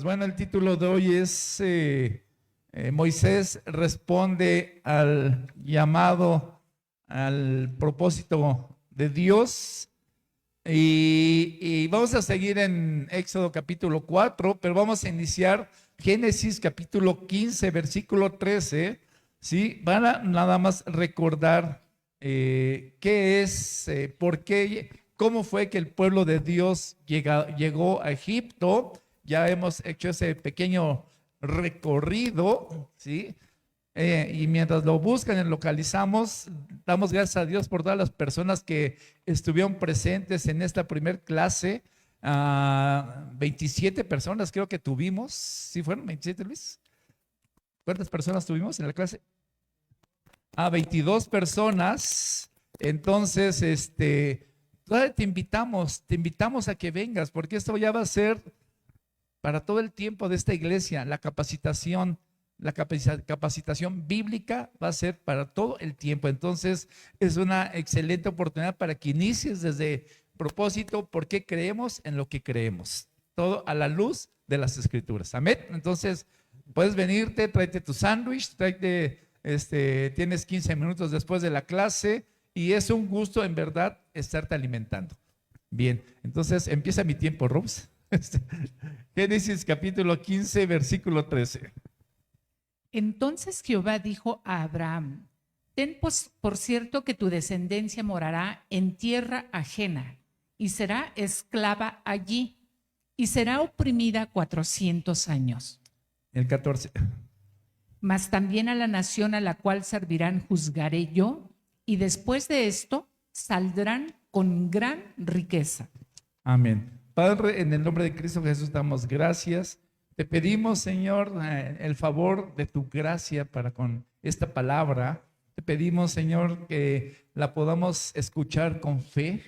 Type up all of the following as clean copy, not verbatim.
Pues bueno, el título de hoy es Moisés responde al llamado, al propósito de Dios. Y vamos a seguir en Éxodo capítulo 4, pero vamos a iniciar Génesis capítulo 15, versículo 13, ¿sí? Van a nada más recordar qué es, por qué, cómo fue que el pueblo de Dios llegó a Egipto. Ya hemos hecho ese pequeño recorrido, ¿sí? Y mientras lo buscan y localizamos, damos gracias a Dios por todas las personas que estuvieron presentes en esta primer clase. 27 personas creo que tuvimos. ¿Sí fueron 27, Luis? ¿Cuántas personas tuvimos en la clase? 22 personas. Entonces, todavía te invitamos a que vengas, porque esto ya va a ser para todo el tiempo de esta iglesia. La capacitación bíblica va a ser para todo el tiempo. Entonces es una excelente oportunidad para que inicies desde propósito, por qué creemos en lo que creemos, todo a la luz de las escrituras. Amén. Entonces puedes venirte, tráete tu sándwich, tienes 15 minutos después de la clase y es un gusto en verdad estarte alimentando. Bien, entonces empieza mi tiempo, Robs. Génesis capítulo 15, versículo 13. Entonces Jehová dijo a Abraham: ten por cierto que tu descendencia morará en tierra ajena y será esclava allí y será oprimida 400 años. El 14. Mas también a la nación a la cual servirán juzgaré yo, y después de esto saldrán con gran riqueza. Amén. Padre, en el nombre de Cristo Jesús damos gracias. Te pedimos, Señor, el favor de tu gracia para con esta palabra. Te pedimos, Señor, que la podamos escuchar con fe,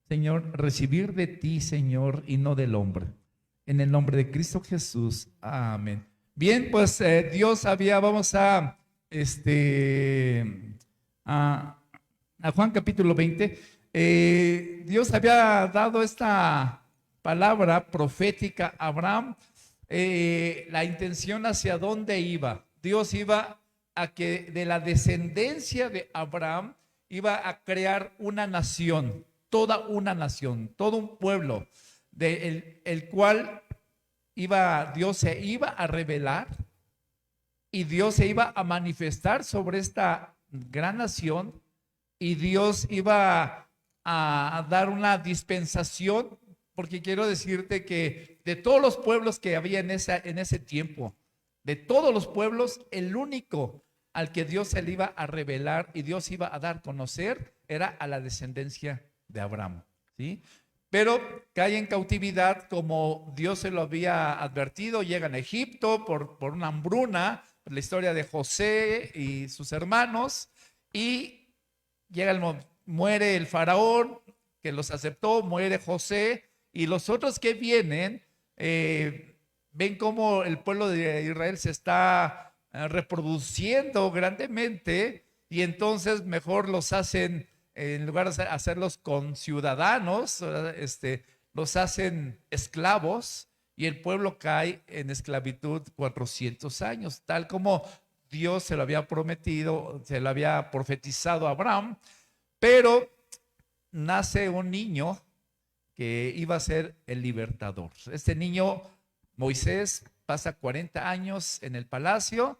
Señor, recibir de ti, Señor, y no del hombre. En el nombre de Cristo Jesús. Amén. Bien, pues Dios vamos a Juan capítulo 20. Dios había dado esta palabra profética a Abraham. La intención hacia dónde iba. Dios iba a que de la descendencia de Abraham iba a crear una nación, toda una nación, todo un pueblo, el cual Dios se iba a revelar y Dios se iba a manifestar sobre esta gran nación y Dios iba a dar una dispensación. Porque quiero decirte que de todos los pueblos que había en ese tiempo, de todos los pueblos, el único al que Dios se le iba a revelar y Dios iba a dar a conocer era a la descendencia de Abraham, ¿sí? Pero cae en cautividad como Dios se lo había advertido, llegan a Egipto por una hambruna, la historia de José y sus hermanos, y muere el faraón que los aceptó, muere José. Y los otros que vienen, ven cómo el pueblo de Israel se está reproduciendo grandemente y entonces mejor los hacen, en lugar de hacerlos con ciudadanos, los hacen esclavos y el pueblo cae en esclavitud 400 años, tal como Dios se lo había prometido, se lo había profetizado a Abraham, pero nace un niño que iba a ser el libertador. Este niño, Moisés, pasa 40 años en el palacio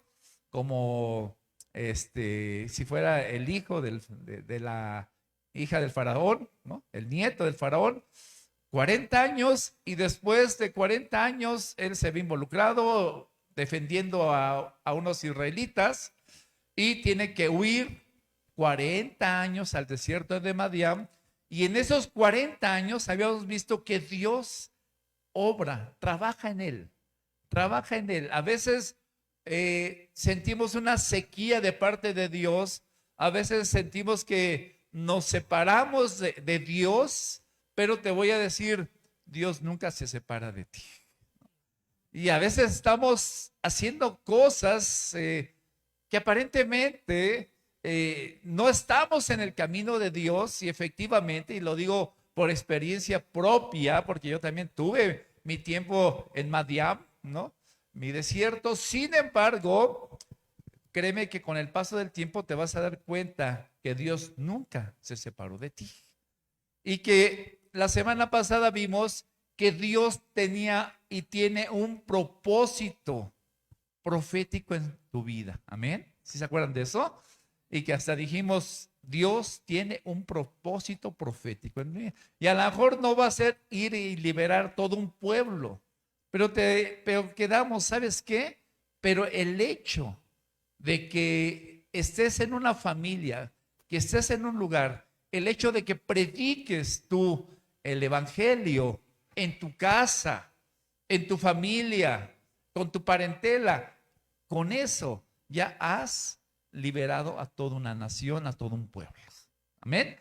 como si fuera el hijo de la hija del faraón, ¿no? El nieto del faraón. 40 años y después de 40 años él se ve involucrado defendiendo a unos israelitas y tiene que huir 40 años al desierto de Madián. Y en esos 40 años habíamos visto que Dios obra, trabaja en él. A veces sentimos una sequía de parte de Dios, a veces sentimos que nos separamos de Dios, pero te voy a decir, Dios nunca se separa de ti. Y a veces estamos haciendo cosas que aparentemente no estamos en el camino de Dios y efectivamente, y lo digo por experiencia propia, porque yo también tuve mi tiempo en Madián, ¿no? Mi desierto. Sin embargo, créeme que con el paso del tiempo te vas a dar cuenta que Dios nunca se separó de ti. Y que la semana pasada vimos que Dios tenía y tiene un propósito profético en tu vida. Amén. ¿Sí se acuerdan de eso? Y que hasta dijimos, Dios tiene un propósito profético en mí. Y a lo mejor no va a ser ir y liberar todo un pueblo, pero quedamos, ¿sabes qué? Pero el hecho de que estés en una familia, que estés en un lugar, el hecho de que prediques tú el evangelio en tu casa, en tu familia, con tu parentela, con eso ya has liberado a toda una nación, a todo un pueblo. Amén.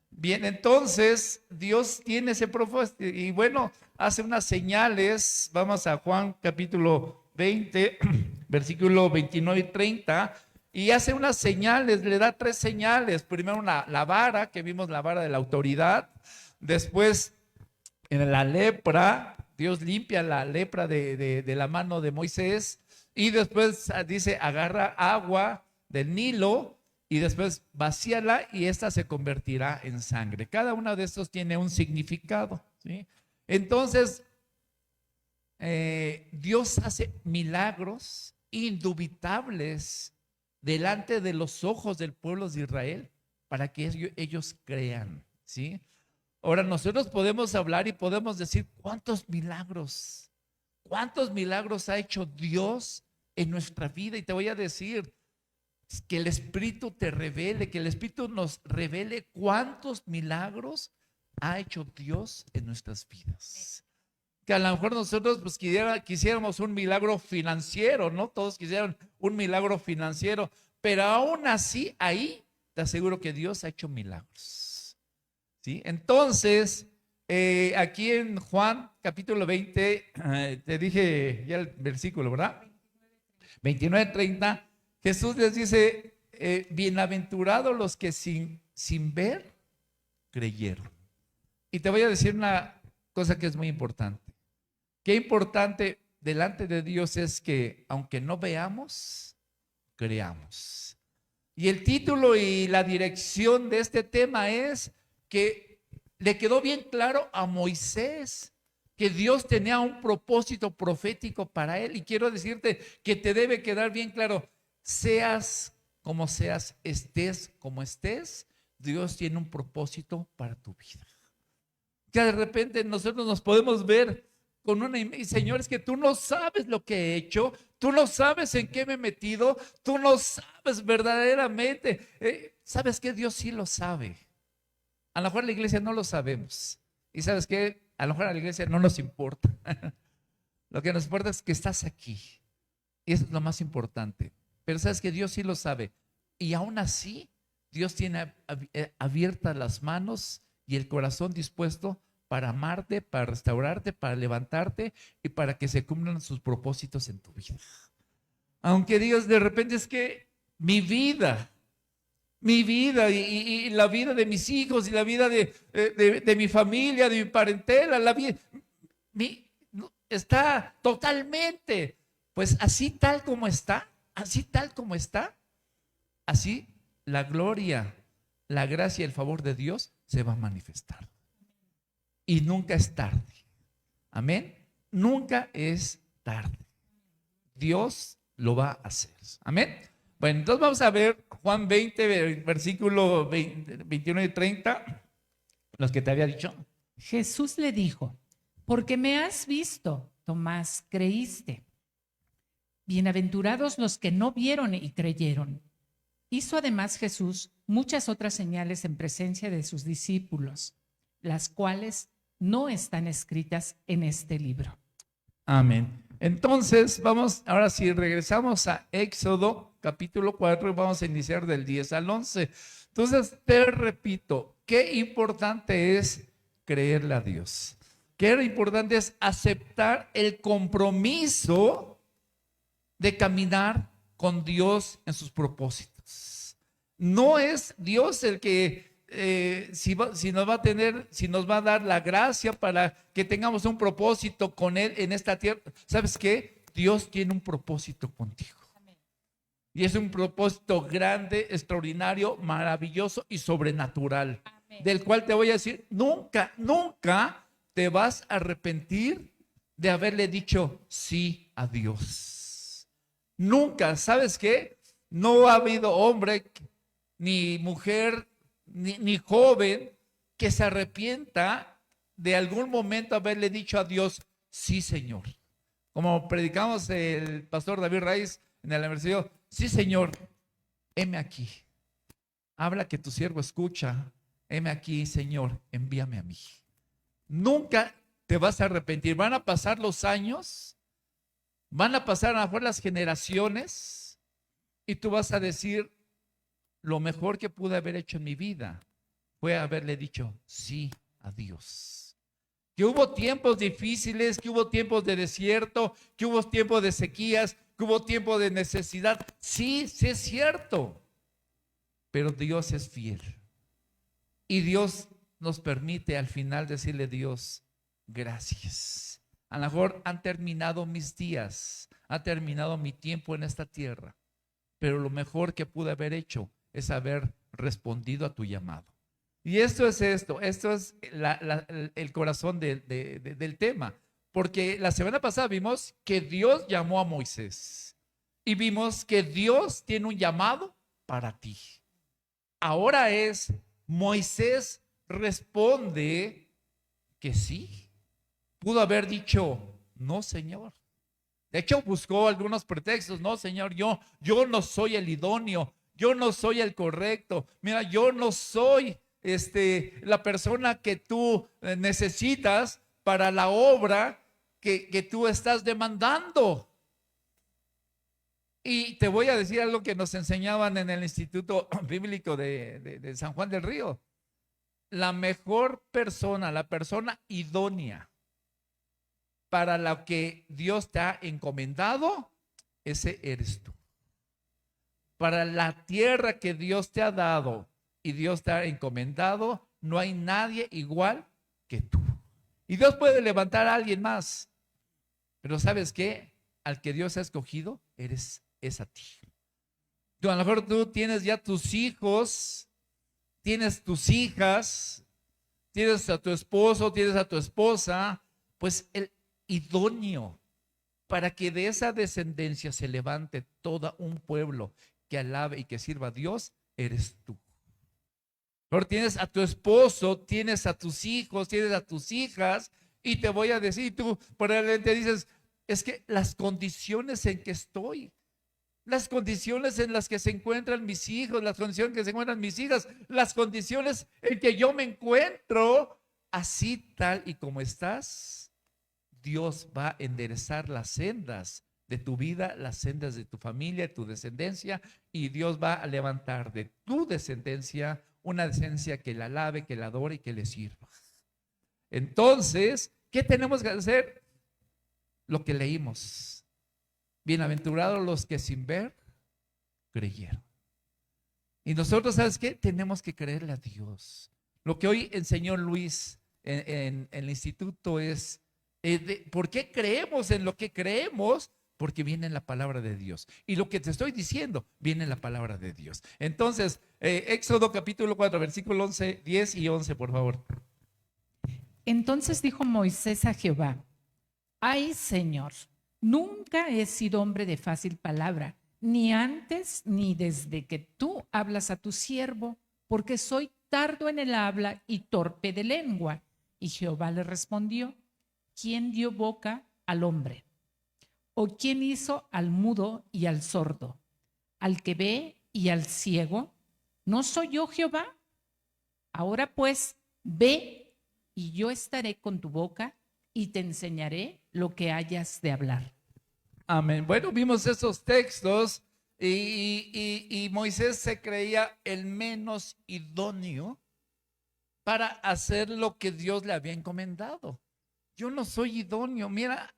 Bien, entonces Dios tiene ese propósito y bueno, hace unas señales. Vamos a Juan capítulo 20, versículo 29 y 30, y hace unas señales, le da 3 señales. Primero la vara, que vimos la vara de la autoridad. Después en la lepra, Dios limpia la lepra de la mano de Moisés. Y después dice, agarra agua del Nilo y después vacíala y esta se convertirá en sangre. Cada uno de estos tiene un significado, ¿sí? Entonces, Dios hace milagros indubitables delante de los ojos del pueblo de Israel para que ellos crean, ¿sí? Ahora nosotros podemos hablar y podemos decir cuántos milagros ha hecho Dios en nuestra vida. Y te voy a decir que el Espíritu te revele, que el Espíritu nos revele cuántos milagros ha hecho Dios en nuestras vidas. Que a lo mejor nosotros pues quisiéramos un milagro financiero, ¿no? Todos quisieran un milagro financiero, pero aún así ahí te aseguro que Dios ha hecho milagros, ¿sí? Entonces, aquí en Juan capítulo 20, te dije ya el versículo, ¿verdad? 29-30, Jesús les dice, bienaventurados los que sin ver creyeron. Y te voy a decir una cosa que es muy importante. Qué importante delante de Dios es que aunque no veamos, creamos. Y el título y la dirección de este tema es que le quedó bien claro a Moisés que Dios tenía un propósito profético para él. Y quiero decirte que te debe quedar bien claro, seas como seas, estés como estés, Dios tiene un propósito para tu vida. Que de repente nosotros nos podemos ver con una imagen, Señor, es que tú no sabes lo que he hecho, tú no sabes en qué me he metido, tú no sabes verdaderamente. ¿Sabes qué? Dios sí lo sabe. A lo mejor la iglesia no lo sabemos. Y ¿sabes qué? A lo mejor a la iglesia no nos importa. Lo que nos importa es que estás aquí. Y eso es lo más importante. Pero ¿sabes qué? Dios sí lo sabe. Y aún así, Dios tiene abiertas las manos y el corazón dispuesto para amarte, para restaurarte, para levantarte y para que se cumplan sus propósitos en tu vida. Aunque digas de repente es que mi vida y la vida de mis hijos y la vida de mi familia, de mi parentela, la vida está totalmente, pues así tal como está, así la gloria, la gracia y el favor de Dios se va a manifestar. Y nunca es tarde. Amén. Nunca es tarde. Dios lo va a hacer. Amén. Bueno, entonces vamos a ver Juan 20, versículo 21 y 30, los que te había dicho. Jesús le dijo, porque me has visto, Tomás, creíste. Bienaventurados los que no vieron y creyeron. Hizo además Jesús muchas otras señales en presencia de sus discípulos, las cuales no están escritas en este libro. Amén. Entonces, ahora sí, regresamos a Éxodo capítulo 4 y vamos a iniciar del 10 al 11. Entonces, te repito, qué importante es creerle a Dios. Qué importante es aceptar el compromiso de caminar con Dios en sus propósitos. No es Dios el que si nos va a dar la gracia para que tengamos un propósito con Él en esta tierra. ¿Sabes qué? Dios tiene un propósito contigo. Y es un propósito grande, extraordinario, maravilloso y sobrenatural. Del cual te voy a decir, nunca, nunca te vas a arrepentir de haberle dicho sí a Dios. Nunca, ¿sabes qué? No ha habido hombre, ni mujer, ni joven que se arrepienta de algún momento haberle dicho a Dios, sí, Señor. Como predicamos el pastor David Raiz en el aniversario, sí, Señor, heme aquí. Habla que tu siervo escucha. Heme aquí, Señor, envíame a mí. Nunca te vas a arrepentir. Van a pasar los años, van a pasar a lo mejor las generaciones, y tú vas a decir, lo mejor que pude haber hecho en mi vida fue haberle dicho sí a Dios. Que hubo tiempos difíciles, que hubo tiempos de desierto, que hubo tiempos de sequías, que hubo tiempos de necesidad. Sí, sí es cierto. Pero Dios es fiel. Y Dios nos permite al final decirle, Dios, gracias. A lo mejor han terminado mis días, ha terminado mi tiempo en esta tierra, pero lo mejor que pude haber hecho es haber respondido a tu llamado. Y esto es el corazón del tema, porque la semana pasada vimos que Dios llamó a Moisés y vimos que Dios tiene un llamado para ti. Ahora es, Moisés responde que sí. Pudo haber dicho, no, Señor. De hecho, buscó algunos pretextos. No, Señor, yo no soy el idóneo, yo no soy el correcto. Mira, yo no soy la persona que tú necesitas para la obra que tú estás demandando. Y te voy a decir algo que nos enseñaban en el Instituto Bíblico de San Juan del Río. La mejor persona, la persona idónea para lo que Dios te ha encomendado, ese eres tú. Para la tierra que Dios te ha dado y Dios te ha encomendado, no hay nadie igual que tú. Y Dios puede levantar a alguien más, pero ¿sabes qué? Al que Dios ha escogido, es a ti. Tú, a lo mejor tú tienes ya tus hijos, tienes tus hijas, tienes a tu esposo, tienes a tu esposa, pues el idóneo para que de esa descendencia se levante todo un pueblo que alabe y que sirva a Dios, eres tú. Ahora tienes a tu esposo, tienes a tus hijos, tienes a tus hijas, y te voy a decir, tú probablemente dices, es que las condiciones en que estoy, las condiciones en las que se encuentran mis hijos, las condiciones en que se encuentran mis hijas, las condiciones en que yo me encuentro, así tal y como estás, Dios va a enderezar las sendas de tu vida, las sendas de tu familia, de tu descendencia, y Dios va a levantar de tu descendencia una descendencia que la alabe, que la adore y que le sirva. Entonces, ¿qué tenemos que hacer? Lo que leímos. Bienaventurados los que sin ver creyeron. Y nosotros, ¿sabes qué? Tenemos que creerle a Dios. Lo que hoy enseñó Luis en el instituto es, ¿por qué creemos en lo que creemos? Porque viene en la palabra de Dios. Y lo que te estoy diciendo, viene en la palabra de Dios. Entonces, Éxodo capítulo 4, versículo 11, 10 y 11, por favor. Entonces dijo Moisés a Jehová: ay, Señor, nunca he sido hombre de fácil palabra, ni antes ni desde que tú hablas a tu siervo, porque soy tardo en el habla y torpe de lengua. Y Jehová le respondió: ¿quién dio boca al hombre? ¿O quién hizo al mudo y al sordo, al que ve y al ciego? ¿No soy yo Jehová? Ahora pues, ve, y yo estaré con tu boca y te enseñaré lo que hayas de hablar. Amén. Bueno, vimos esos textos y Moisés se creía el menos idóneo para hacer lo que Dios le había encomendado. Yo no soy idóneo. Mira,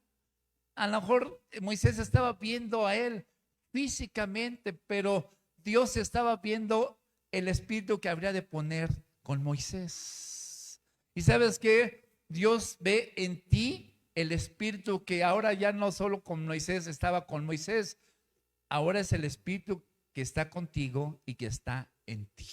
a lo mejor Moisés estaba viendo a él físicamente, pero Dios estaba viendo el espíritu que habría de poner con Moisés. Y sabes qué, Dios ve en ti el espíritu que ahora ya no solo con Moisés estaba con Moisés, ahora es el espíritu que está contigo y que está en ti.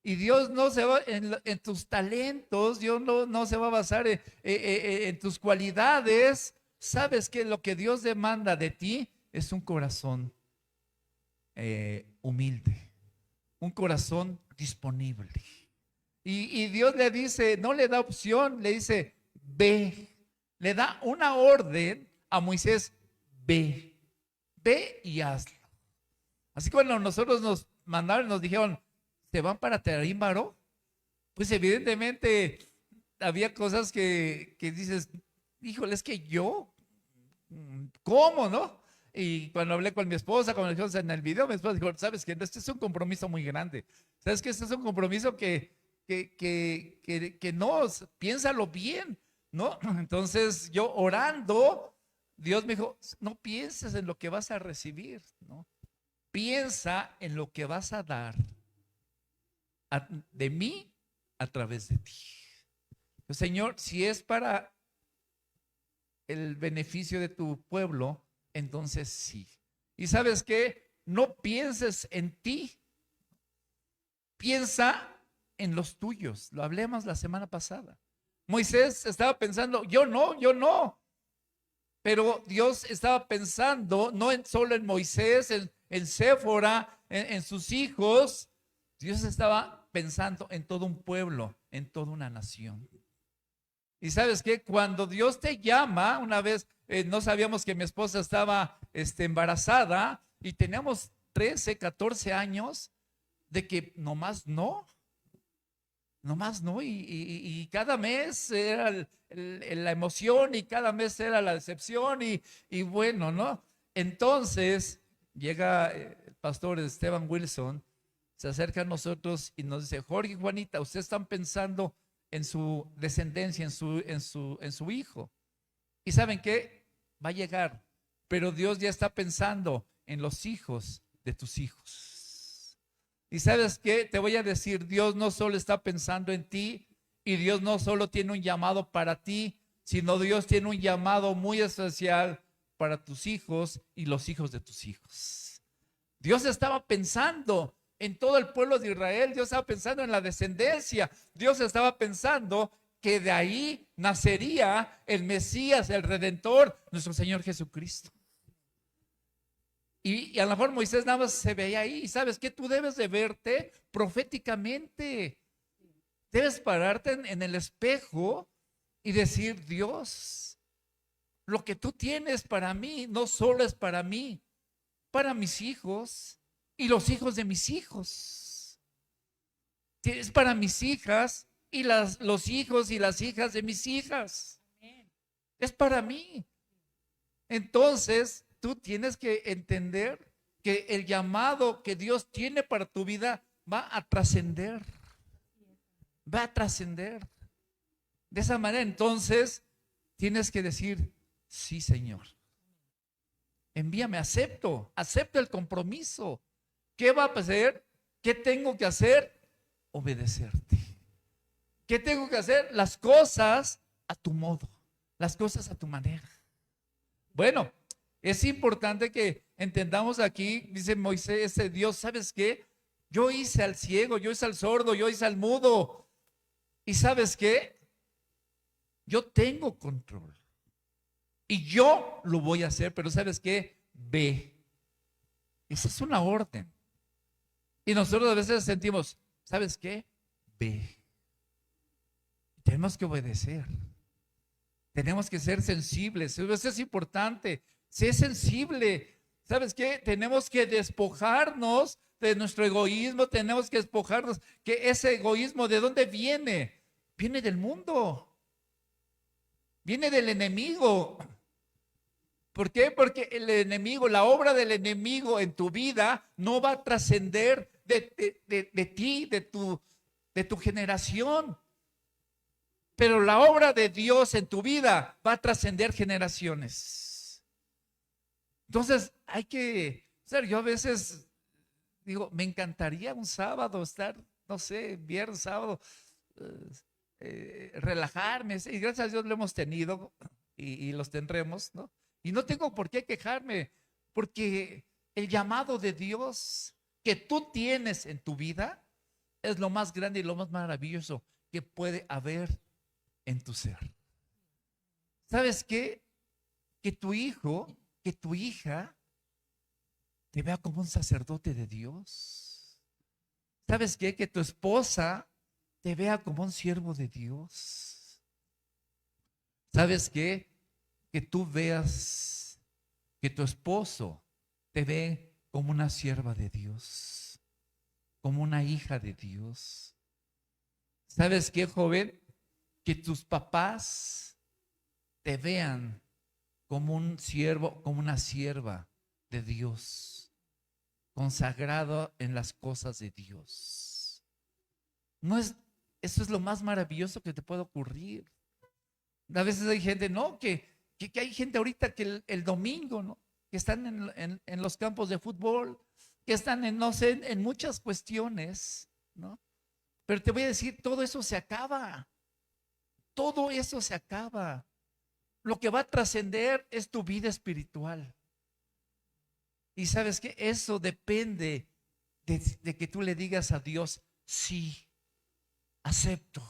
Y Dios no se va en tus talentos, Dios no se va a basar en tus cualidades. Sabes que lo que Dios demanda de ti es un corazón humilde, un corazón disponible. Y Dios le dice, no le da opción, le dice, ve. Le da una orden a Moisés, ve y hazlo. Así que cuando nosotros nos mandaron, nos dijeron, ¿se van para Tarímbaro? Pues evidentemente había cosas que dices, híjole, es que yo, ¿cómo, no? Y cuando hablé con mi esposa, cuando dijimos en el video, mi esposa dijo, ¿sabes qué? Este es un compromiso muy grande. ¿Sabes qué? Este es un compromiso que no, piénsalo bien, ¿no? Entonces yo orando, Dios me dijo, no pienses en lo que vas a recibir, ¿no? Piensa en lo que vas a dar de mí a través de ti. Señor, si es para el beneficio de tu pueblo, entonces sí. Y sabes qué, no pienses en ti, piensa en los tuyos. Lo hablamos la semana pasada. Moisés estaba pensando, yo no. Pero Dios estaba pensando no solo en Moisés, en Séfora, en sus hijos. Dios estaba pensando en todo un pueblo, en toda una nación. Y sabes qué, cuando Dios te llama, una vez no sabíamos que mi esposa estaba embarazada y teníamos 13, 14 años de que nomás no, y cada mes era la emoción y cada mes era la decepción y bueno, ¿no? Entonces llega el pastor Esteban Wilson, se acerca a nosotros y nos dice, Jorge y Juanita, ustedes están pensando en su descendencia, en su hijo. ¿Y saben qué? Va a llegar, pero Dios ya está pensando en los hijos de tus hijos. ¿Y sabes qué? Te voy a decir, Dios no solo está pensando en ti y Dios no solo tiene un llamado para ti, sino Dios tiene un llamado muy especial para tus hijos y los hijos de tus hijos. Dios estaba pensando en todo el pueblo de Israel, Dios estaba pensando en la descendencia, Dios estaba pensando que de ahí nacería el Mesías, el Redentor, nuestro Señor Jesucristo. Y a lo mejor Moisés nada más se veía ahí. ¿Y sabes qué? Tú debes de verte proféticamente. Debes pararte en el espejo y decir, Dios, lo que tú tienes para mí no solo es para mí, para mis hijos y los hijos de mis hijos. Es para mis hijas y los hijos y las hijas de mis hijas. Es para mí. Entonces, tú tienes que entender que el llamado que Dios tiene para tu vida va a trascender. Va a trascender. De esa manera, entonces, tienes que decir, sí, Señor. Envíame, acepto el compromiso. ¿Qué va a hacer? ¿Qué tengo que hacer? Obedecerte. ¿Qué tengo que hacer? Las cosas a tu modo, las cosas a tu manera. Bueno, es importante que entendamos aquí, dice Moisés, ese Dios, ¿sabes qué? Yo hice al ciego, yo hice al sordo, yo hice al mudo. ¿Y sabes qué? Yo tengo control. Y yo lo voy a hacer, pero ¿sabes qué? Ve. Esa es una orden. Y nosotros a veces sentimos, ¿sabes qué? Ve. Tenemos que obedecer. Tenemos que ser sensibles. Eso es importante. Sé sensible. ¿Sabes qué? Tenemos que despojarnos de nuestro egoísmo. Tenemos que despojarnos. Que ese egoísmo, ¿de dónde viene? Viene del mundo. Viene del enemigo. ¿Por qué? Porque el enemigo, la obra del enemigo en tu vida no va a trascender de ti, de tu generación. Pero la obra de Dios en tu vida va a trascender generaciones. Entonces hay que, yo a veces digo, me encantaría un sábado estar, no sé, viernes, sábado, relajarme. Y gracias a Dios lo hemos tenido. y los tendremos, ¿no? Y no tengo por qué quejarme, porque el llamado de Dios que tú tienes en tu vida es lo más grande y lo más maravilloso que puede haber en tu ser. ¿Sabes qué? Que tu hijo, que tu hija te vea como un sacerdote de Dios. ¿Sabes qué? Que tu esposa te vea como un siervo de Dios. ¿Sabes qué? Que tú veas que tu esposo te ve como una sierva de Dios, como una hija de Dios. ¿Sabes qué, joven? Que tus papás te vean como un siervo, como una sierva de Dios, consagrado en las cosas de Dios. No es, eso es lo más maravilloso que te puede ocurrir. A veces hay gente, no, que hay gente ahorita que el domingo, ¿no? Que están en los campos de fútbol, que están en, no sé, en muchas cuestiones, ¿no? Pero te voy a decir, todo eso se acaba. Todo eso se acaba. Lo que va a trascender es tu vida espiritual. Y sabes que eso depende de que tú le digas a Dios, sí, acepto.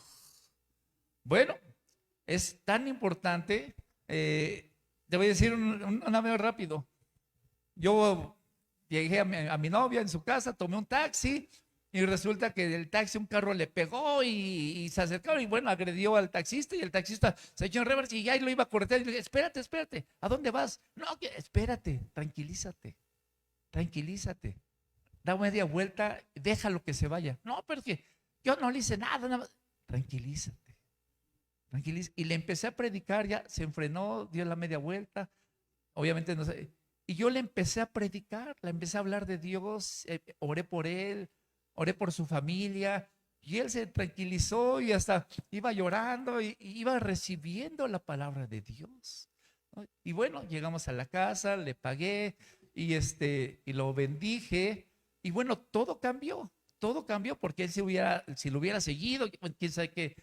Bueno, es tan importante. Te voy a decir una vez rápido. Yo llegué a mi novia en su casa, tomé un taxi y resulta que del taxi un carro le pegó y se acercó y bueno, agredió al taxista y el taxista se echó en reversa y ya lo iba a cortar y le dije, espérate, espérate, ¿a dónde vas? No, espérate, tranquilízate, da media vuelta, déjalo que se vaya. No, pero que yo no le hice nada, nada más. Tranquilízate. Y le empecé a predicar, ya se enfrenó, dio la media vuelta, obviamente no sé. Y yo le empecé a predicar, le empecé a hablar de Dios, oré por él, oré por su familia, y él se tranquilizó y hasta iba llorando y iba recibiendo la palabra de Dios, ¿no? Y bueno, llegamos a la casa, le pagué y lo bendije, y bueno, todo cambió porque él si lo hubiera seguido, quién sabe qué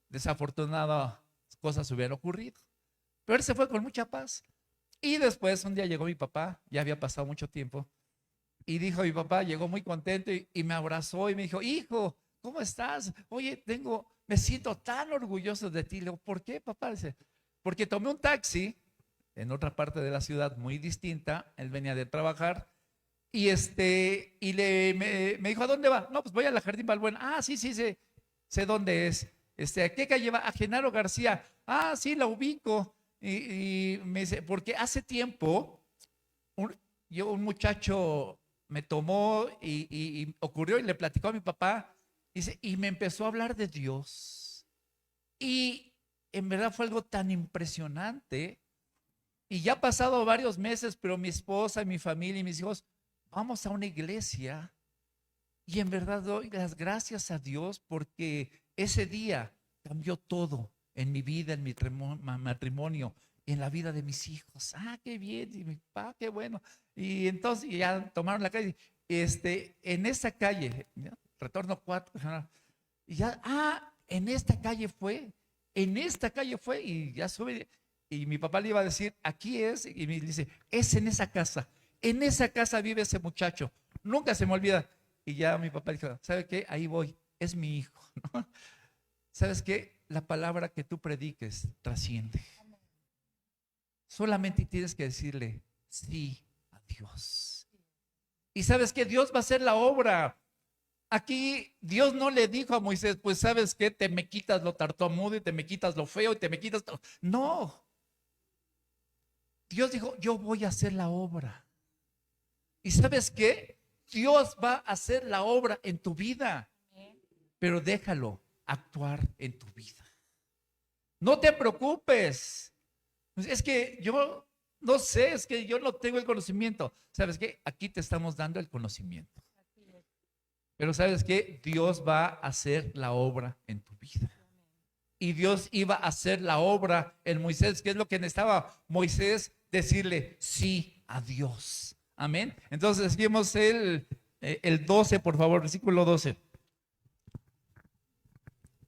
desafortunadas cosas hubieran ocurrido. Pero él se fue con mucha paz. Y después un día llegó mi papá, ya había pasado mucho tiempo, y dijo mi papá, llegó muy contento y me abrazó y me dijo, hijo, ¿cómo estás? Oye, me siento tan orgulloso de ti. Le digo, ¿por qué, papá? Dice, porque tomé un taxi en otra parte de la ciudad muy distinta, él venía de trabajar, me dijo, ¿a dónde va? No, pues voy a la Jardín Balbuena. Ah, sí, sé dónde es. ¿A qué calle va? A Genaro García. Ah, sí, la ubico. Y me dice, porque hace tiempo un muchacho me tomó y ocurrió y le platicó a mi papá y me empezó a hablar de Dios. Y en verdad fue algo tan impresionante. Y ya ha pasado varios meses, pero mi esposa y mi familia y mis hijos, vamos a una iglesia y en verdad doy las gracias a Dios porque ese día cambió todo en mi vida, en mi matrimonio, en la vida de mis hijos. Ah, qué bien, y mi papá, qué bueno. Y entonces ya tomaron la calle. En esa calle, ¿no? Retorno 4, y ya, en esta calle fue, y ya sube. Y mi papá le iba a decir, aquí es, y me dice, es en esa casa vive ese muchacho, nunca se me olvida. Y ya mi papá dijo, ¿sabe qué? Ahí voy, es mi hijo, ¿no? ¿Sabes qué? La palabra que tú prediques trasciende. Solamente tienes que decirle sí a Dios. Y sabes que Dios va a hacer la obra. Aquí Dios no le dijo a Moisés, pues sabes qué, te me quitas lo tartamudo y te me quitas lo feo y te me quitas todo. No. Dios dijo, yo voy a hacer la obra. ¿Y sabes qué? Dios va a hacer la obra en tu vida, pero déjalo actuar en tu vida. No te preocupes. Es que yo no sé, es que yo no tengo el conocimiento. ¿Sabes qué? Aquí te estamos dando el conocimiento. Pero ¿sabes qué? Dios va a hacer la obra en tu vida. Y Dios iba a hacer la obra en Moisés, que es lo que necesitaba Moisés decirle sí a Dios. Amén. Entonces seguimos el 12, por favor, versículo 12.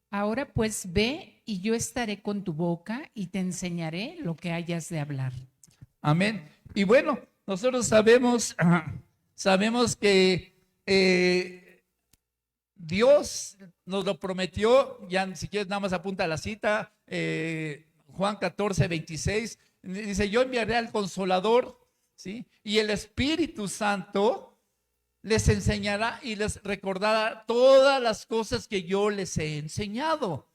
Ahora pues ve y yo estaré con tu boca y te enseñaré lo que hayas de hablar. Amén. Y bueno, nosotros sabemos que Dios nos lo prometió. Ya si quieres nada más apunta la cita, Juan 14:26, dice: yo enviaré al Consolador, ¿sí? Y el Espíritu Santo les enseñará y les recordará todas las cosas que yo les he enseñado.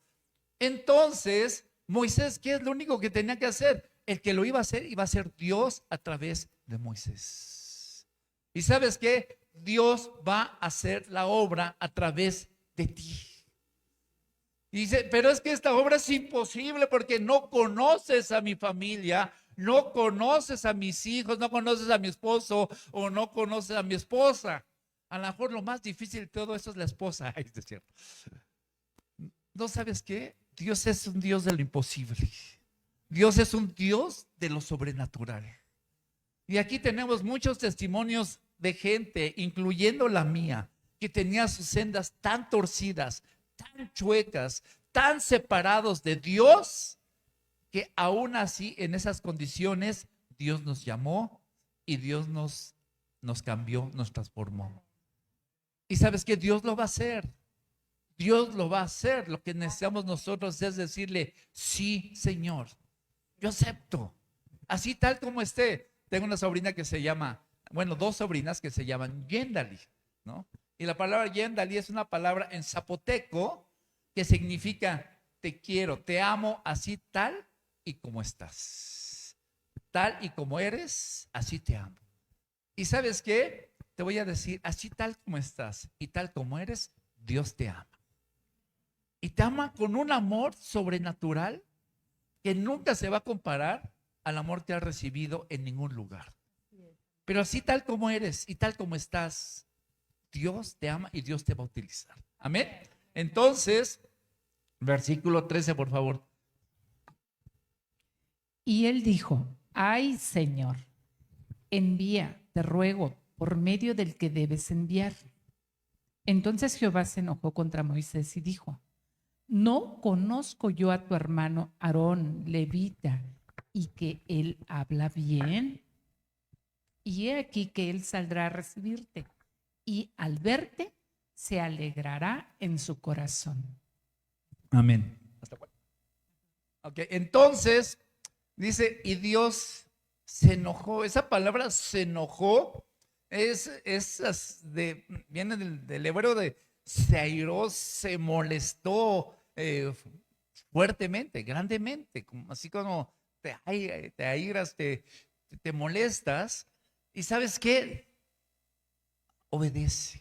Entonces, Moisés, ¿qué es lo único que tenía que hacer? El que lo iba a ser Dios a través de Moisés. ¿Y sabes qué? Dios va a hacer la obra a través de ti. Y dice, pero es que esta obra es imposible porque no conoces a mi familia, no conoces a mis hijos, no conoces a mi esposo o no conoces a mi esposa. A lo mejor lo más difícil de todo eso es la esposa. Ay, es cierto. ¿No sabes qué? Dios es un Dios de lo imposible. Dios es un Dios de lo sobrenatural. Y aquí tenemos muchos testimonios de gente, incluyendo la mía, que tenía sus sendas tan torcidas, tan chuecas, tan separados de Dios, que aún así en esas condiciones Dios nos llamó y Dios nos cambió, nos transformó. Y sabes que Dios lo va a hacer. Dios lo va a hacer. Lo que necesitamos nosotros es decirle: sí, Señor, yo acepto, así tal como esté. Tengo una sobrina que se llama, bueno, dos sobrinas que se llaman Yendali, ¿no? Y la palabra Yendali es una palabra en zapoteco que significa te quiero, te amo así tal y como estás. Tal y como eres, así te amo. ¿Y sabes qué? Te voy a decir, así tal como estás y tal como eres, Dios te ama. Y te ama con un amor sobrenatural que nunca se va a comparar al amor que has recibido en ningún lugar. Pero así tal como eres y tal como estás, Dios te ama y Dios te va a utilizar. Amén. Entonces, versículo 13, por favor. Y él dijo: ay, Señor, envía, te ruego, por medio del que debes enviar. Entonces Jehová se enojó contra Moisés y dijo: ¿no conozco yo a tu hermano Aarón, levita, y que él habla bien? Y he aquí que él saldrá a recibirte, y al verte se alegrará en su corazón. Amén. Ok, entonces dice, y Dios se enojó. Esa palabra se enojó viene del hebreo de se airó, se molestó fuertemente, grandemente, así como te airas, te molestas. ¿Y sabes qué? Obedece.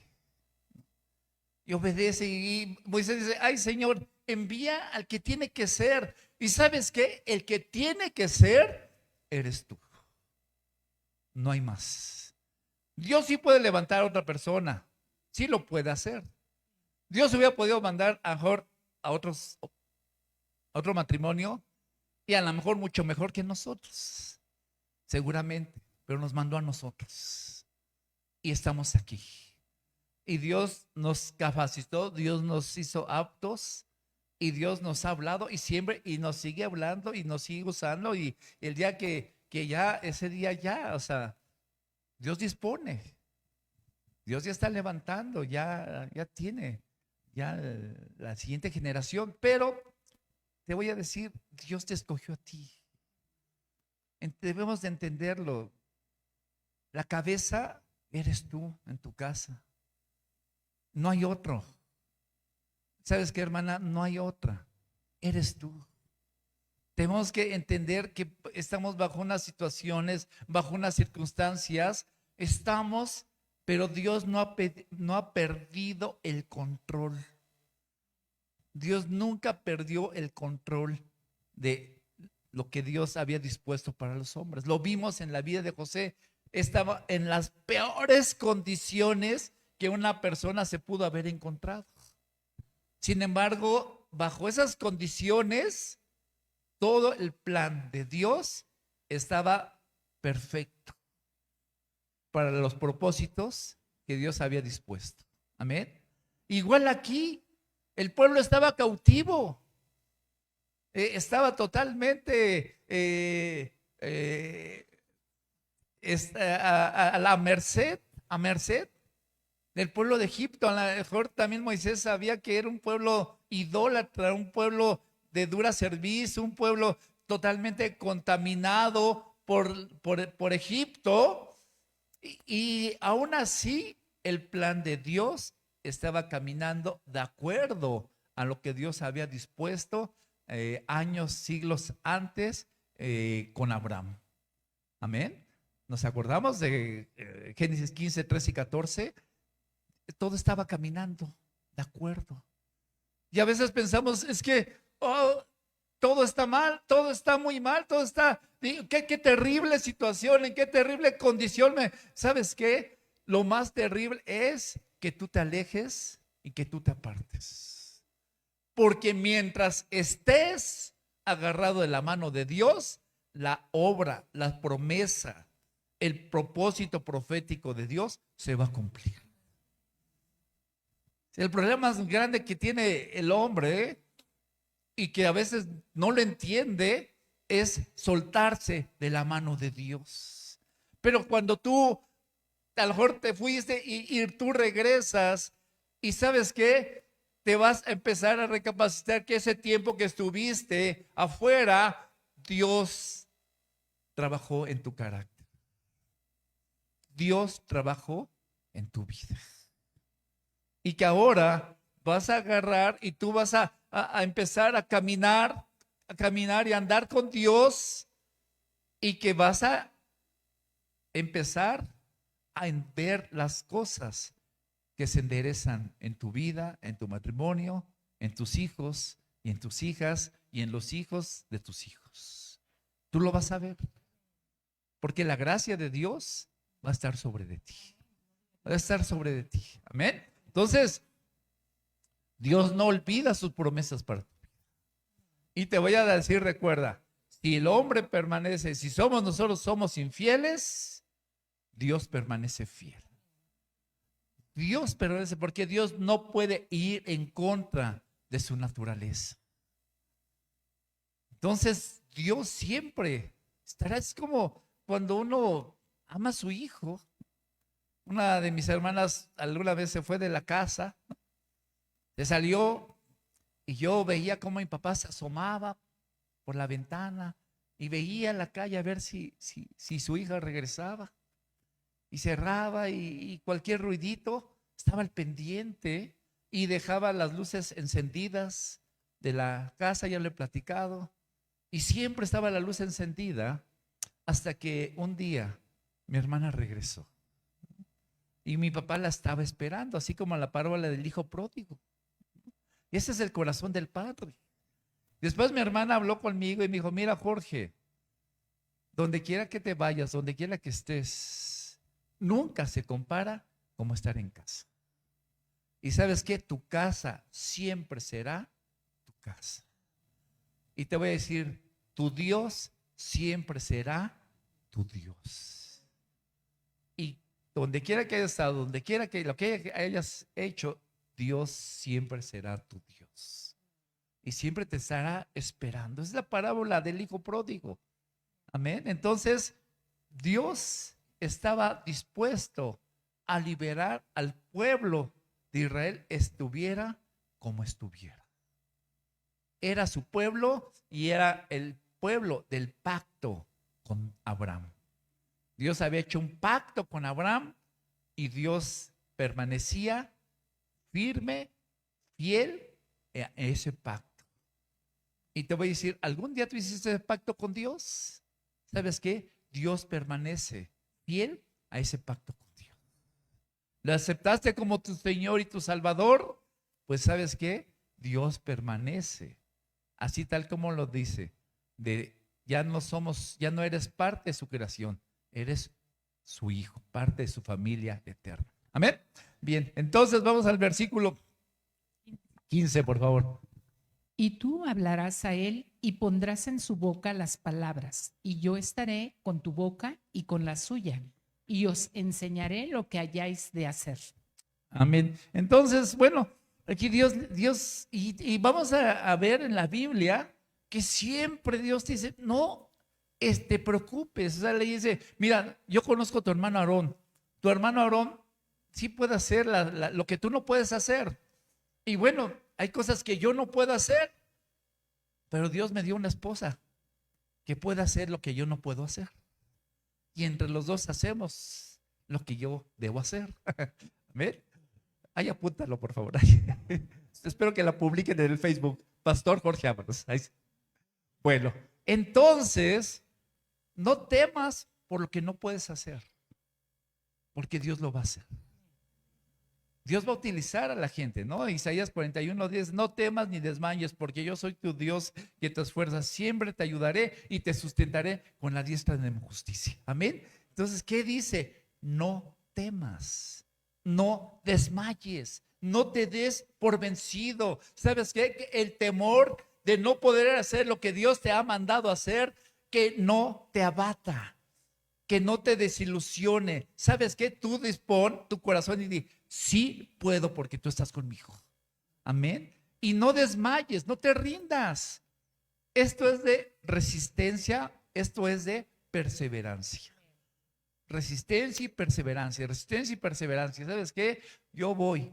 Y obedece. Y Moisés dice: ay, Señor, envía al que tiene que ser. ¿Y sabes qué? El que tiene que ser eres tú. No hay más. Dios sí puede levantar a otra persona. Sí lo puede hacer. Dios hubiera podido mandar a mejor a otro matrimonio y a lo mejor mucho mejor que nosotros. Seguramente. Pero nos mandó a nosotros. Y estamos aquí. Y Dios nos capacitó, Dios nos hizo aptos y Dios nos ha hablado y siempre y nos sigue hablando y nos sigue usando. Y el día que ya, ese día ya, o sea, Dios dispone, Dios ya está levantando, ya tiene ya la siguiente generación. Pero te voy a decir, Dios te escogió a ti. Debemos de entenderlo. La cabeza eres tú en tu casa. No hay otro. ¿Sabes qué, hermana? No hay otra. Eres tú. Tenemos que entender que estamos bajo unas situaciones, bajo unas circunstancias. Estamos, pero Dios no ha perdido el control. Dios nunca perdió el control de lo que Dios había dispuesto para los hombres. Lo vimos en la vida de José. Estaba en las peores condiciones que una persona se pudo haber encontrado. Sin embargo, bajo esas condiciones, todo el plan de Dios estaba perfecto para los propósitos que Dios había dispuesto. Amén. Igual aquí, el pueblo estaba cautivo. estaba totalmente a la merced, a merced del pueblo de Egipto. A lo mejor también Moisés sabía que era un pueblo idólatra, un pueblo de dura servicio, un pueblo totalmente contaminado por Egipto. Y aún así, el plan de Dios estaba caminando de acuerdo a lo que Dios había dispuesto años, siglos antes con Abraham. Amén. Nos acordamos de Génesis 15, 13 y 14. Todo estaba caminando de acuerdo. Y a veces pensamos, es que todo está mal, todo está muy mal, todo está, qué terrible situación, en qué terrible condición. ¿Sabes qué? Lo más terrible es que tú te alejes y que tú te apartes. Porque mientras estés agarrado de la mano de Dios, la obra, la promesa, el propósito profético de Dios se va a cumplir. El problema más grande que tiene el hombre y que a veces no lo entiende es soltarse de la mano de Dios. Pero cuando tú a lo mejor te fuiste y tú regresas y ¿sabes qué? Te vas a empezar a recapacitar que ese tiempo que estuviste afuera, Dios trabajó en tu carácter. Dios trabajó en tu vida. Y que ahora vas a agarrar y tú vas a empezar a caminar y andar con Dios, y que vas a empezar a ver las cosas que se enderezan en tu vida, en tu matrimonio, en tus hijos y en tus hijas y en los hijos de tus hijos. Tú lo vas a ver, porque la gracia de Dios va a estar sobre de ti. Va a estar sobre de ti. Amén. Entonces, Dios no olvida sus promesas para ti. Y te voy a decir, recuerda, si el hombre permanece, si nosotros somos infieles, Dios permanece fiel. Dios permanece, porque Dios no puede ir en contra de su naturaleza. Entonces, Dios siempre estará. Es como cuando uno ama a su hijo. Una de mis hermanas alguna vez se fue de la casa, se salió, y yo veía cómo mi papá se asomaba por la ventana y veía la calle a ver si su hija regresaba, y cerraba, y cualquier ruidito estaba al pendiente y dejaba las luces encendidas de la casa. Ya le he platicado, y siempre estaba la luz encendida hasta que un día mi hermana regresó y mi papá la estaba esperando, así como la parábola del hijo pródigo. Y ese es el corazón del padre. Después mi hermana habló conmigo y me dijo, mira, Jorge, donde quiera que te vayas, donde quiera que estés, nunca se compara como estar en casa. Y sabes qué, tu casa siempre será tu casa. Y te voy a decir, tu Dios siempre será tu Dios. Y donde quiera que hayas estado, donde quiera que lo que hayas hecho, Dios siempre será tu Dios. Y siempre te estará esperando. Es la parábola del hijo pródigo. Amén. Entonces, Dios estaba dispuesto a liberar al pueblo de Israel, estuviera como estuviera. Era su pueblo y era el pueblo del pacto con Abraham. Dios había hecho un pacto con Abraham y Dios permanecía firme, fiel a ese pacto. Y te voy a decir, ¿algún día tú hiciste ese pacto con Dios? ¿Sabes qué? Dios permanece fiel a ese pacto con Dios. ¿Lo aceptaste como tu Señor y tu Salvador? Pues ¿sabes qué? Dios permanece, así tal como lo dice, ya no eres parte de su creación, eres su hijo, parte de su familia eterna. Amén. Bien, entonces vamos al versículo 15, por favor. Y tú hablarás a él y pondrás en su boca las palabras, y yo estaré con tu boca y con la suya, y os enseñaré lo que hayáis de hacer. Amén. Entonces, bueno, aquí Dios, y vamos a ver en la Biblia que siempre Dios te dice, no te preocupes. O sea, le dice, mira, yo conozco a tu hermano Aarón. Tu hermano Aarón sí puede hacer lo que tú no puedes hacer. Y bueno, hay cosas que yo no puedo hacer, pero Dios me dio una esposa que puede hacer lo que yo no puedo hacer. Y entre los dos hacemos lo que yo debo hacer. ¿Ven? Ahí apúntalo, por favor. Espero que la publiquen en el Facebook. Pastor Jorge Ábalos. Bueno, entonces, no temas por lo que no puedes hacer, porque Dios lo va a hacer. Dios va a utilizar a la gente, ¿no? Isaías 41:10, no temas ni desmayes, porque yo soy tu Dios que te esfuerzas, siempre te ayudaré y te sustentaré con la diestra de mi justicia. Amén. Entonces, ¿qué dice? No temas, no desmayes, no te des por vencido. ¿Sabes qué? Que el temor de no poder hacer lo que Dios te ha mandado hacer, que no te abata, que no te desilusione. ¿Sabes qué? Tú dispón tu corazón y di, sí puedo porque tú estás conmigo. Amén. Y no desmayes, no te rindas. Esto es de resistencia, esto es de perseverancia. Resistencia y perseverancia, resistencia y perseverancia. ¿Sabes qué? Yo voy.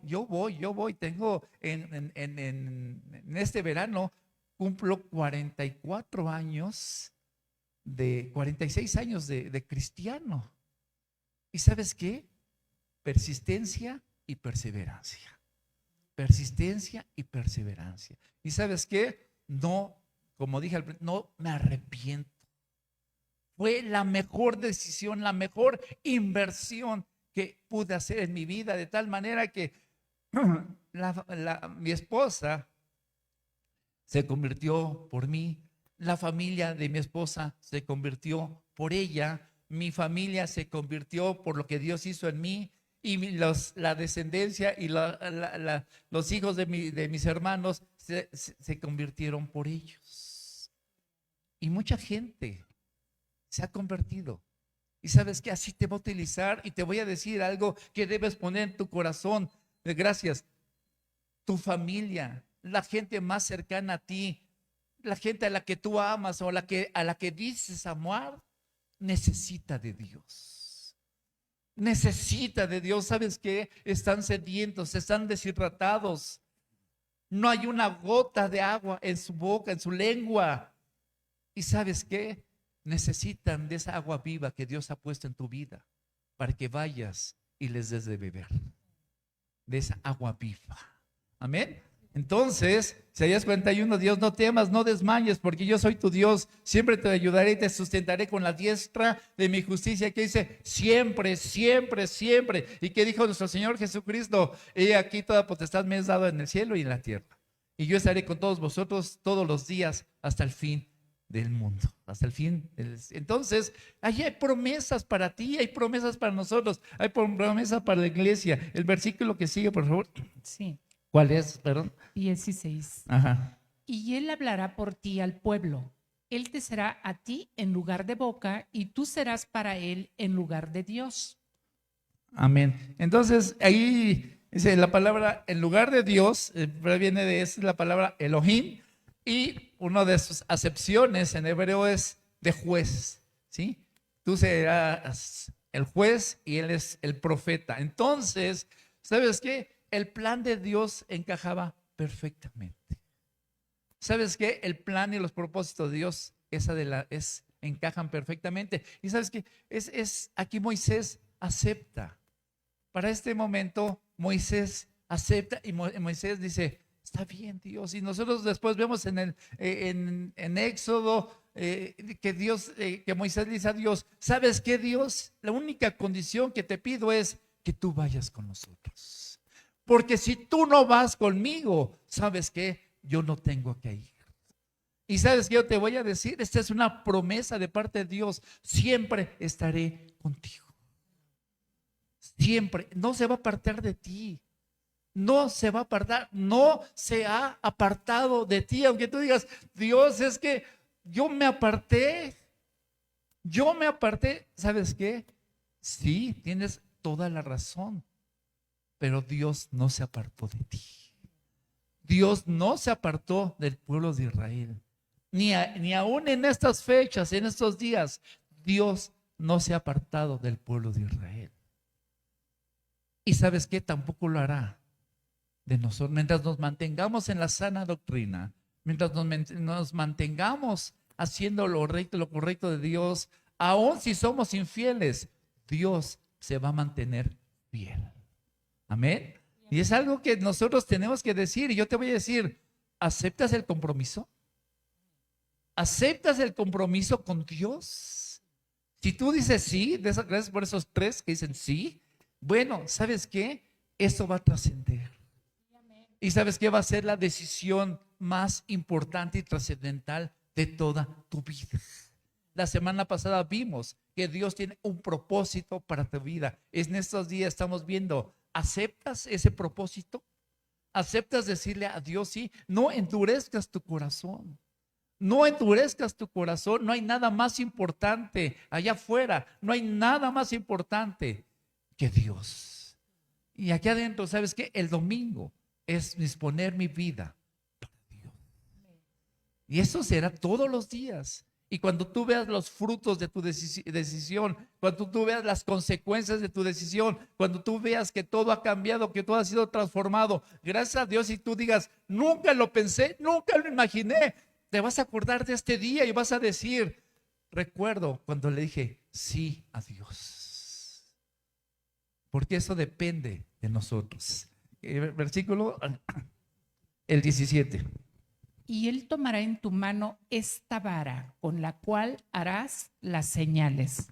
Tengo en este verano, cumplo 44 años, 46 años de cristiano. ¿Y sabes qué? Persistencia y perseverancia. Persistencia y perseverancia. ¿Y sabes qué? No, como dije al principio, no me arrepiento. Fue la mejor decisión, la mejor inversión que pude hacer en mi vida, de tal manera que mi esposa se convirtió por mí, la familia de mi esposa se convirtió por ella, mi familia se convirtió por lo que Dios hizo en mí, y la descendencia y los hijos de mis hermanos se convirtieron por ellos. Y mucha gente se ha convertido. Y sabes que así te va a utilizar, y te voy a decir algo que debes poner en tu corazón. Gracias. Tu familia, la gente más cercana a ti, la gente a la que tú amas o a la que dices amar, necesita de Dios. Necesita de Dios. ¿Sabes qué? Están sedientos, están deshidratados. No hay una gota de agua en su boca, en su lengua. ¿Y sabes qué? Necesitan de esa agua viva que Dios ha puesto en tu vida para que vayas y les des de beber. De esa agua viva. Amén. Entonces, Isaías 41, Dios, no temas, no desmayes, porque yo soy tu Dios, siempre te ayudaré y te sustentaré con la diestra de mi justicia. Que dice, siempre, siempre, siempre. Y que dijo nuestro Señor Jesucristo, he aquí toda potestad me es dado en el cielo y en la tierra. Y yo estaré con todos vosotros todos los días hasta el fin del mundo, hasta el fin. Entonces, allí hay promesas para ti, hay promesas para nosotros, hay promesas para la iglesia. El versículo que sigue, por favor. Sí. ¿Cuál es? Perdón. 16. Ajá. Y él hablará por ti al pueblo. Él te será a ti en lugar de boca, y tú serás para él en lugar de Dios. Amén. Entonces, ahí dice la palabra en lugar de Dios, viene de es la palabra Elohim, y una de sus acepciones en hebreo es de juez, ¿sí? Tú serás el juez y él es el profeta. Entonces, ¿sabes qué? El plan de Dios encajaba perfectamente. ¿Sabes qué? El plan y los propósitos de Dios encajan perfectamente. Y ¿sabes qué? Aquí Moisés acepta. Para este momento, Moisés acepta y Moisés dice, está bien, Dios. Y nosotros después vemos en Éxodo que Moisés dice a Dios, ¿sabes qué, Dios? La única condición que te pido es que tú vayas con nosotros. Porque si tú no vas conmigo, ¿sabes qué? Yo no tengo que ir. Y ¿sabes qué yo te voy a decir? Esta es una promesa de parte de Dios. Siempre estaré contigo. Siempre. No se va a apartar de ti. No se va a apartar. No se ha apartado de ti. Aunque tú digas, Dios, es que yo me aparté. Yo me aparté. ¿Sabes qué? Sí, tienes toda la razón. Pero Dios no se apartó de ti. Dios no se apartó del pueblo de Israel. ni aún en estas fechas, en estos días, Dios no se ha apartado del pueblo de Israel. Y ¿sabes qué? Tampoco lo hará de nosotros. Mientras nos mantengamos en la sana doctrina, mientras nos mantengamos haciendo lo recto, lo correcto de Dios, aun si somos infieles, Dios se va a mantener fiel. Amén. Y es algo que nosotros tenemos que decir. Y yo te voy a decir, ¿aceptas el compromiso? ¿Aceptas el compromiso con Dios? Si tú dices sí, gracias por esos tres que dicen sí, bueno, ¿sabes qué? Eso va a trascender. Y ¿sabes qué? Va a ser la decisión más importante y trascendental de toda tu vida. La semana pasada vimos que Dios tiene un propósito para tu vida. En estos días estamos viendo, ¿aceptas ese propósito? ¿Aceptas decirle a Dios sí? No endurezcas tu corazón. No endurezcas tu corazón. No hay nada más importante allá afuera. No hay nada más importante que Dios. Y aquí adentro, ¿sabes qué? El domingo es disponer mi vida para Dios. Y eso será todos los días. Y cuando tú veas los frutos de tu decisión, cuando tú veas las consecuencias de tu decisión, cuando tú veas que todo ha cambiado, que todo ha sido transformado, gracias a Dios, y tú digas, nunca lo pensé, nunca lo imaginé, te vas a acordar de este día y vas a decir, recuerdo cuando le dije sí a Dios. Porque eso depende de nosotros. Versículo el 17. Y él tomará en tu mano esta vara con la cual harás las señales.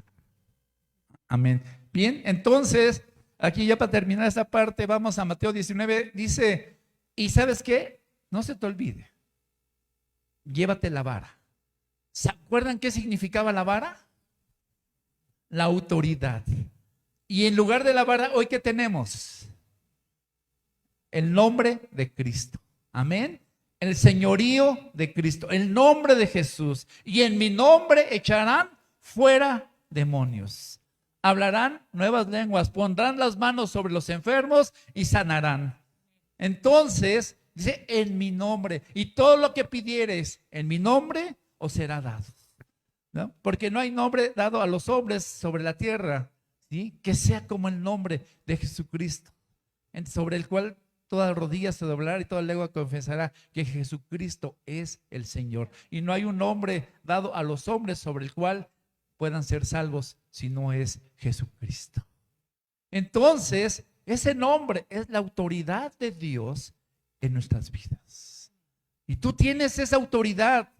Amén. Bien, entonces, aquí ya para terminar esta parte, vamos a Mateo 19, dice, ¿y sabes qué? No se te olvide, llévate la vara. ¿Se acuerdan qué significaba la vara? La autoridad. Y en lugar de la vara, ¿hoy qué tenemos? El nombre de Cristo. Amén. El señorío de Cristo, el nombre de Jesús. Y en mi nombre echarán fuera demonios. Hablarán nuevas lenguas, pondrán las manos sobre los enfermos y sanarán. Entonces, dice, en mi nombre. Y todo lo que pidieres en mi nombre os será dado. ¿No? Porque no hay nombre dado a los hombres sobre la tierra, ¿sí? Que sea como el nombre de Jesucristo, sobre el cual toda rodilla se doblará y toda lengua confesará que Jesucristo es el Señor. Y no hay un nombre dado a los hombres sobre el cual puedan ser salvos si no es Jesucristo. Entonces, ese nombre es la autoridad de Dios en nuestras vidas. Y tú tienes esa autoridad.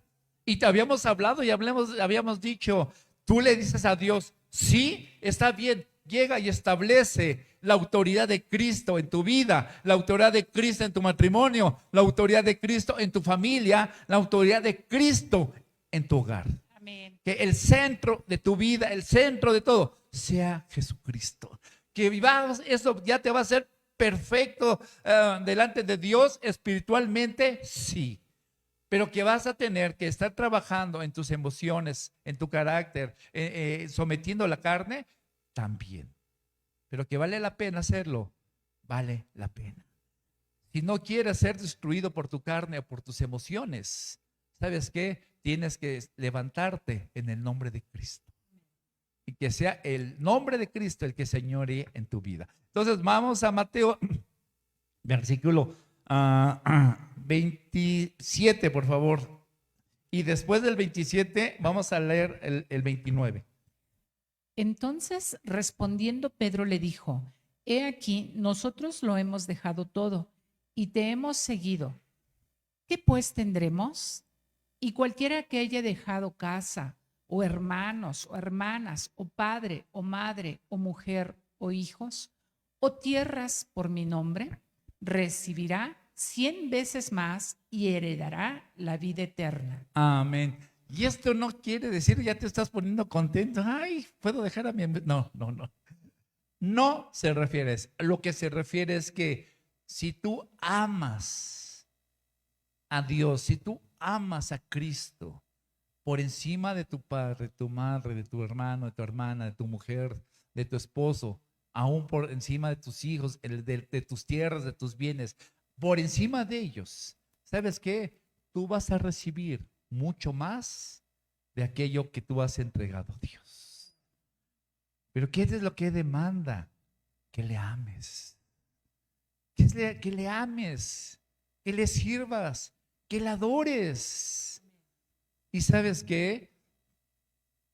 Y te habíamos hablado y habíamos dicho, tú le dices a Dios, sí, está bien, llega y establece la autoridad de Cristo en tu vida, la autoridad de Cristo en tu matrimonio, la autoridad de Cristo en tu familia, la autoridad de Cristo en tu hogar. Amén. Que el centro de tu vida, el centro de todo, sea Jesucristo. Que vivamos, eso ya te va a hacer perfecto delante de Dios espiritualmente, sí. Pero que vas a tener que estar trabajando en tus emociones, en tu carácter, sometiendo la carne, también. Pero que vale la pena hacerlo, vale la pena. Si no quieres ser destruido por tu carne o por tus emociones, ¿sabes qué? Tienes que levantarte en el nombre de Cristo. Y que sea el nombre de Cristo el que señoree en tu vida. Entonces vamos a Mateo, versículo 27, por favor. Y después del 27 vamos a leer el 29. Entonces, respondiendo Pedro le dijo, he aquí, nosotros lo hemos dejado todo y te hemos seguido. ¿Qué pues tendremos? Y cualquiera que haya dejado casa, o hermanos, o hermanas, o padre, o madre, o mujer, o hijos, o tierras por mi nombre, recibirá 100 veces más y heredará la vida eterna. Amén. Y esto no quiere decir, ya te estás poniendo contento. Ay, puedo dejar a mi... No. No se refiere a eso. Lo que se refiere es que si tú amas a Dios, si tú amas a Cristo por encima de tu padre, de tu madre, de tu hermano, de tu hermana, de tu mujer, de tu esposo, aún por encima de tus hijos, de tus tierras, de tus bienes, por encima de ellos, ¿sabes qué? Tú vas a recibir mucho más de aquello que tú has entregado a Dios. Pero ¿qué es lo que demanda? Que le ames. Que le ames, que le sirvas, que le adores. ¿Y sabes qué?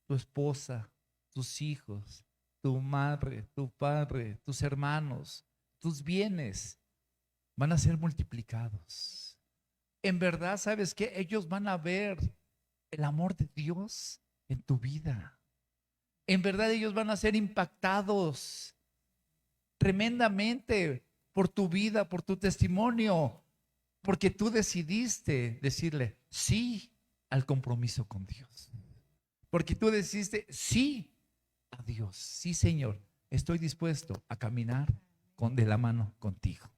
Tu esposa, tus hijos, tu madre, tu padre, tus hermanos, tus bienes van a ser multiplicados. En verdad, ¿sabes qué? Ellos van a ver el amor de Dios en tu vida. En verdad, ellos van a ser impactados tremendamente por tu vida, por tu testimonio, porque tú decidiste decirle sí al compromiso con Dios. Porque tú decidiste sí a Dios. Sí, Señor, estoy dispuesto a caminar de la mano contigo.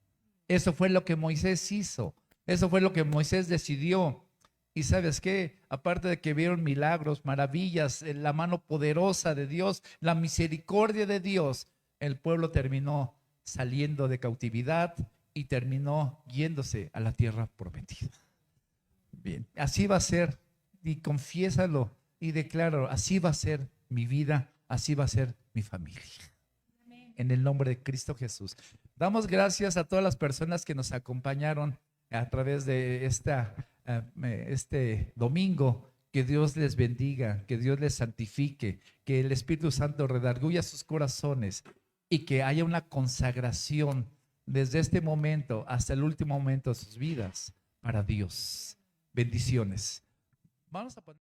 Eso fue lo que Moisés hizo. Eso fue lo que Moisés decidió. Y ¿sabes qué? Aparte de que vieron milagros, maravillas, la mano poderosa de Dios, la misericordia de Dios, el pueblo terminó saliendo de cautividad y terminó yéndose a la tierra prometida. Bien, así va a ser, y confiésalo y declaro, así va a ser mi vida, así va a ser mi familia. En el nombre de Cristo Jesús. Damos gracias a todas las personas que nos acompañaron a través de este domingo. Que Dios les bendiga, que Dios les santifique, que el Espíritu Santo redarguya sus corazones y que haya una consagración desde este momento hasta el último momento de sus vidas para Dios. Bendiciones. Vamos a poner